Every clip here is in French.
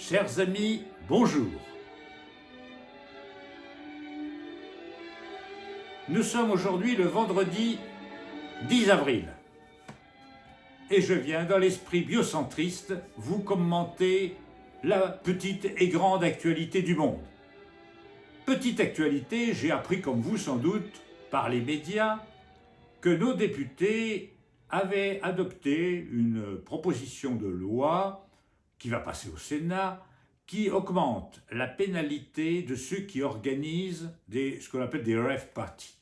Chers amis, bonjour. Nous sommes aujourd'hui le vendredi 10 avril et je viens, dans l'esprit biocentriste, vous commenter la petite et grande actualité du monde. Petite actualité, j'ai appris comme vous sans doute par les médias que nos députés avaient adopté une proposition de loi qui va passer au Sénat, qui augmente la pénalité de ceux qui organisent ce qu'on appelle des rave parties.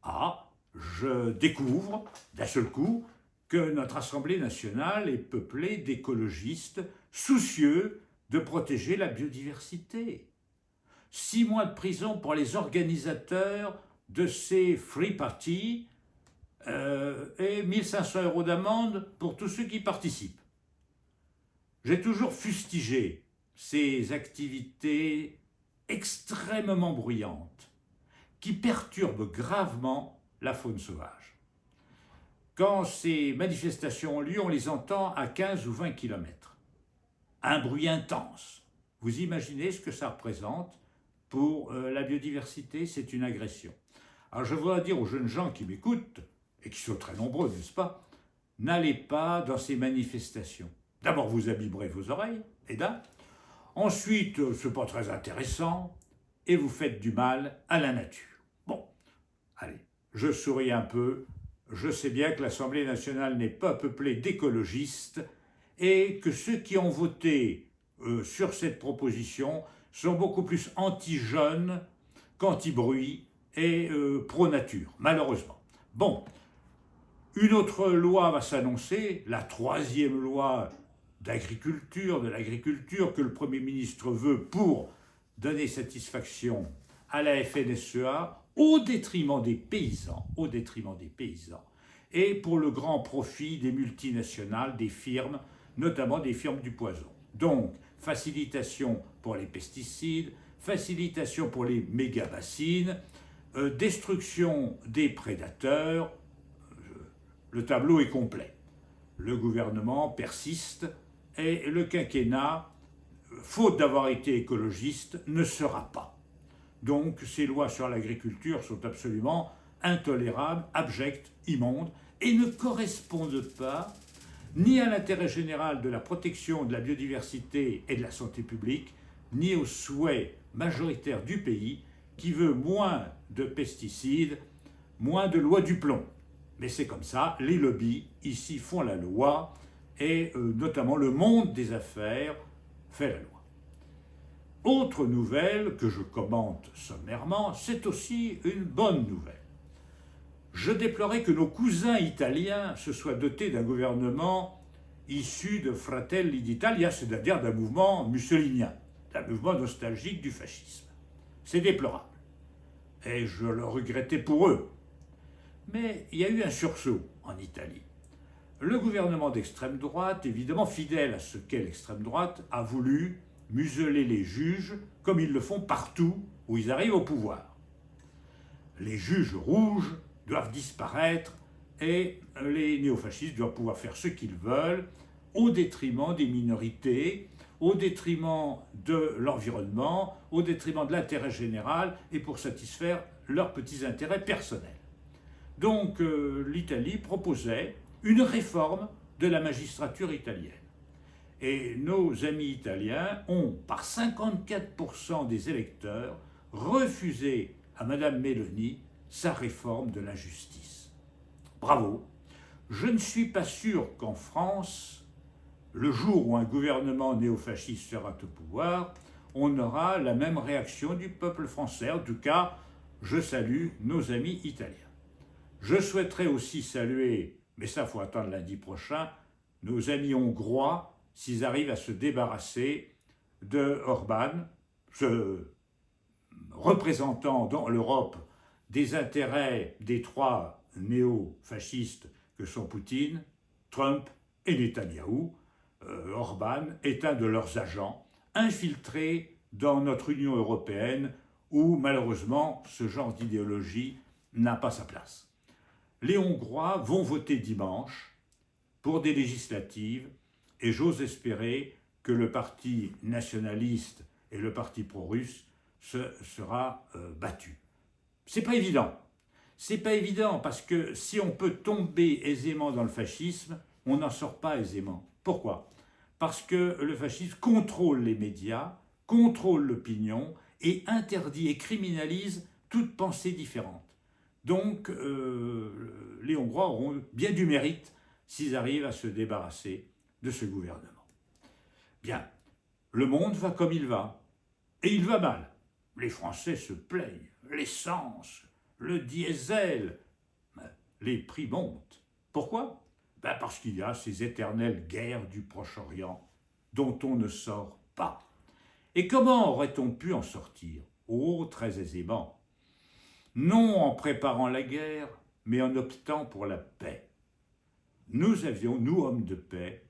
Ah, je découvre d'un seul coup que notre Assemblée nationale est peuplée d'écologistes soucieux de protéger la biodiversité. 6 mois de prison pour les organisateurs de ces free parties et 1 500 € d'amende pour tous ceux qui participent. J'ai toujours fustigé ces activités extrêmement bruyantes qui perturbent gravement la faune sauvage. Quand ces manifestations ont lieu, on les entend à 15 ou 20 km. Un bruit intense. Vous imaginez ce que ça représente pour la biodiversité? C'est une agression. Alors je voudrais dire aux jeunes gens qui m'écoutent, et qui sont très nombreux, n'est-ce pas, n'allez pas dans ces manifestations. D'abord, vous abîmerez vos oreilles, et d'un. Ensuite, c'est pas très intéressant, et vous faites du mal à la nature. Bon, allez, je souris un peu. Je sais bien que l'Assemblée nationale n'est pas peuplée d'écologistes, et que ceux qui ont voté sur cette proposition sont beaucoup plus anti-jeunes qu'anti-bruit et pro-nature, malheureusement. Bon, une autre loi va s'annoncer, la 3e loi de l'agriculture que le Premier ministre veut pour donner satisfaction à la FNSEA au détriment des paysans, et pour le grand profit des multinationales, des firmes, notamment des firmes du poison. Donc, facilitation pour les pesticides, facilitation pour les méga-bassines, destruction des prédateurs, le tableau est complet. Le gouvernement persiste et le quinquennat, faute d'avoir été écologiste, ne sera pas. Donc ces lois sur l'agriculture sont absolument intolérables, abjectes, immondes et ne correspondent pas ni à l'intérêt général de la protection de la biodiversité et de la santé publique, ni aux souhaits majoritaires du pays qui veut moins de pesticides, moins de lois du plomb. Mais c'est comme ça, les lobbies ici font la loi et notamment le monde des affaires fait la loi. Autre nouvelle que je commente sommairement, c'est aussi une bonne nouvelle. Je déplorais que nos cousins italiens se soient dotés d'un gouvernement issu de Fratelli d'Italia, c'est-à-dire d'un mouvement mussolinien, d'un mouvement nostalgique du fascisme. C'est déplorable. Et je le regrettais pour eux. Mais il y a eu un sursaut en Italie. Le gouvernement d'extrême droite, évidemment fidèle à ce qu'est l'extrême droite, a voulu museler les juges comme ils le font partout où ils arrivent au pouvoir. Les juges rouges doivent disparaître et les néofascistes doivent pouvoir faire ce qu'ils veulent au détriment des minorités, au détriment de l'environnement, au détriment de l'intérêt général et pour satisfaire leurs petits intérêts personnels. Donc l'Italie proposait une réforme de la magistrature italienne. Et nos amis italiens ont, par 54% des électeurs, refusé à Madame Meloni sa réforme de la justice. Bravo. Je ne suis pas sûr qu'en France, le jour où un gouvernement néofasciste sera au pouvoir, on aura la même réaction du peuple français. En tout cas, je salue nos amis italiens. Je souhaiterais aussi saluer, mais ça faut attendre lundi prochain, nos amis hongrois, s'ils arrivent à se débarrasser de Orbán, ce représentant dans l'Europe des intérêts des 3 néo-fascistes que sont Poutine, Trump et Netanyahou. Orbán est un de leurs agents infiltrés dans notre Union européenne où malheureusement ce genre d'idéologie n'a pas sa place. Les Hongrois vont voter dimanche pour des législatives et j'ose espérer que le parti nationaliste et le parti pro-russe sera battu. C'est pas évident. C'est pas évident parce que si on peut tomber aisément dans le fascisme, on n'en sort pas aisément. Pourquoi ? Parce que le fascisme contrôle les médias, contrôle l'opinion et interdit et criminalise toute pensée différente. Donc, les Hongrois auront bien du mérite s'ils arrivent à se débarrasser de ce gouvernement. Bien, le monde va comme il va, et il va mal. Les Français se plaignent, l'essence, le diesel, les prix montent. Pourquoi ? Parce qu'il y a ces éternelles guerres du Proche-Orient dont on ne sort pas. Et comment aurait-on pu en sortir ? Oh, très aisément. Non en préparant la guerre, mais en optant pour la paix. Nous avions, nous hommes de paix,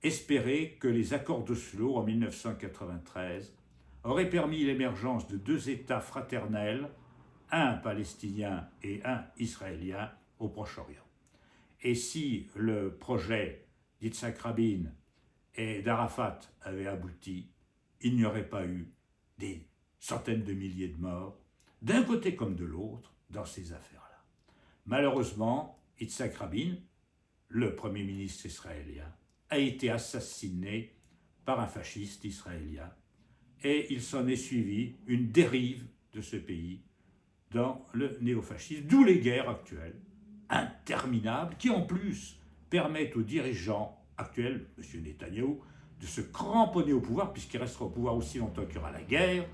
espéré que les accords d'Oslo en 1993 auraient permis l'émergence de deux États fraternels, un palestinien et un israélien, au Proche-Orient. Et si le projet d'Yitzhak Rabin et d'Arafat avait abouti, il n'y aurait pas eu des centaines de milliers de morts, d'un côté comme de l'autre, dans ces affaires-là. Malheureusement, Yitzhak Rabin, le Premier ministre israélien, a été assassiné par un fasciste israélien et il s'en est suivi une dérive de ce pays dans le néofascisme, d'où les guerres actuelles, interminables, qui en plus permettent aux dirigeants actuels, M. Netanyahou, de se cramponner au pouvoir, puisqu'il restera au pouvoir aussi longtemps qu'il y aura la guerre,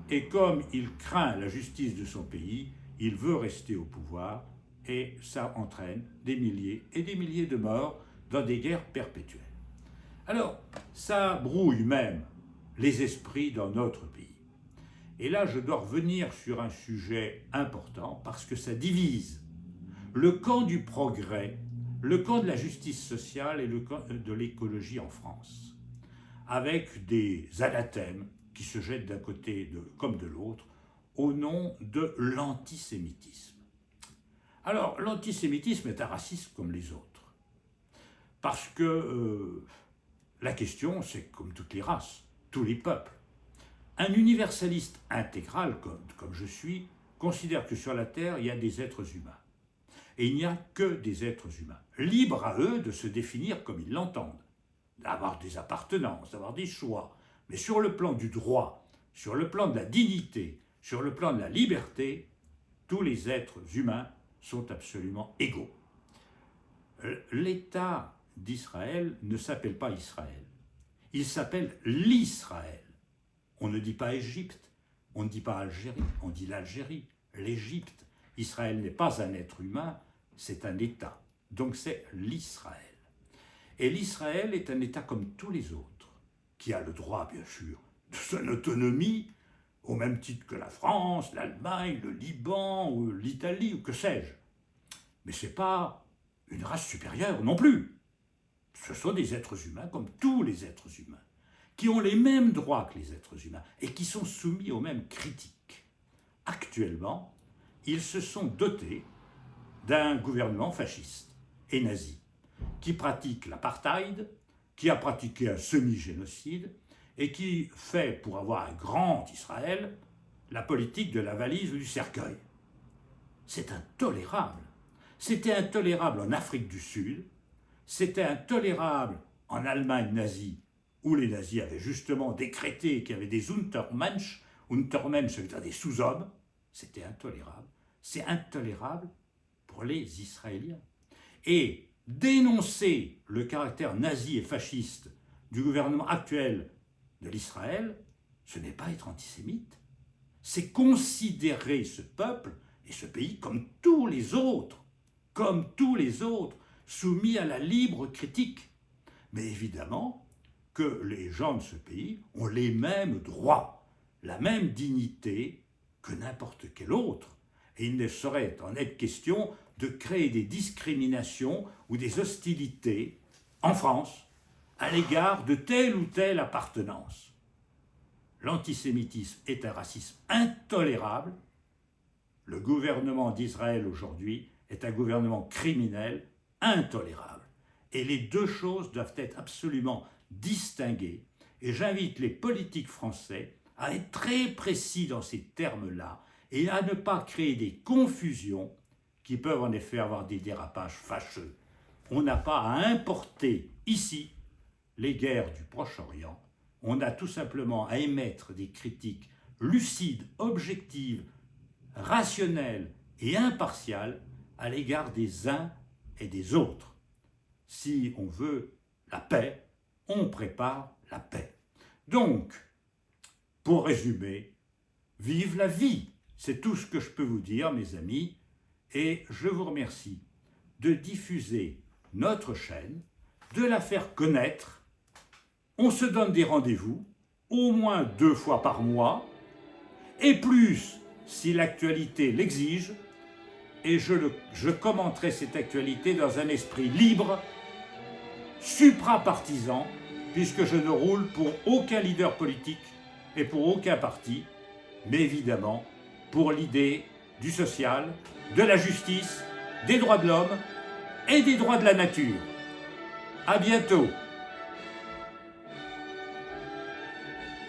et comme il craint la justice de son pays, il veut rester au pouvoir, et ça entraîne des milliers et des milliers de morts dans des guerres perpétuelles. Alors, ça brouille même les esprits dans notre pays. Et là, je dois revenir sur un sujet important, parce que ça divise le camp du progrès, le camp de la justice sociale et le camp de l'écologie en France, avec des anathèmes qui se jettent d'un côté comme de l'autre, au nom de l'antisémitisme. Alors, l'antisémitisme est un racisme comme les autres, parce que la question, c'est comme toutes les races, tous les peuples. Un universaliste intégral, comme je suis, considère que sur la Terre, il y a des êtres humains. Et il n'y a que des êtres humains, libres à eux de se définir comme ils l'entendent, d'avoir des appartenances, d'avoir des choix. Mais sur le plan du droit, sur le plan de la dignité, sur le plan de la liberté, tous les êtres humains sont absolument égaux. L'État d'Israël ne s'appelle pas Israël, il s'appelle l'Israël. On ne dit pas Égypte, on ne dit pas Algérie, on dit l'Algérie, l'Égypte. Israël n'est pas un être humain, c'est un État. Donc c'est l'Israël. Et l'Israël est un État comme tous les autres, qui a le droit, bien sûr, de son autonomie, au même titre que la France, l'Allemagne, le Liban, ou l'Italie, ou que sais-je. Mais ce n'est pas une race supérieure non plus. Ce sont des êtres humains comme tous les êtres humains, qui ont les mêmes droits que les êtres humains et qui sont soumis aux mêmes critiques. Actuellement, ils se sont dotés d'un gouvernement fasciste et nazi, qui pratique l'apartheid, qui a pratiqué un semi-génocide et qui fait, pour avoir un grand Israël, la politique de la valise ou du cercueil. C'est intolérable. C'était intolérable en Afrique du Sud, c'était intolérable en Allemagne nazie, où les nazis avaient justement décrété qu'il y avait des Untermensch, Untermensch, ça veut dire des sous-hommes, c'était intolérable. C'est intolérable pour les Israéliens. Et dénoncer le caractère nazi et fasciste du gouvernement actuel de l'Israël, ce n'est pas être antisémite, c'est considérer ce peuple et ce pays comme tous les autres, soumis à la libre critique. Mais évidemment que les gens de ce pays ont les mêmes droits, la même dignité que n'importe quel autre. Et il ne saurait en être question de créer des discriminations ou des hostilités en France à l'égard de telle ou telle appartenance. L'antisémitisme est un racisme intolérable. Le gouvernement d'Israël aujourd'hui est un gouvernement criminel intolérable. Et les deux choses doivent être absolument distinguées. Et j'invite les politiques français à être très précis dans ces termes-là et à ne pas créer des confusions qui peuvent en effet avoir des dérapages fâcheux. On n'a pas à importer ici les guerres du Proche-Orient, on a tout simplement à émettre des critiques lucides, objectives, rationnelles et impartiales à l'égard des uns et des autres. Si on veut la paix, on prépare la paix. Donc, pour résumer, vive la vie, c'est tout ce que je peux vous dire, mes amis, et je vous remercie de diffuser notre chaîne, de la faire connaître. On se donne des rendez-vous, au moins 2 fois par mois, et plus si l'actualité l'exige, et je commenterai cette actualité dans un esprit libre, supra-partisan, puisque je ne roule pour aucun leader politique et pour aucun parti, mais évidemment pour l'idée du social, de la justice, des droits de l'homme et des droits de la nature. À bientôt.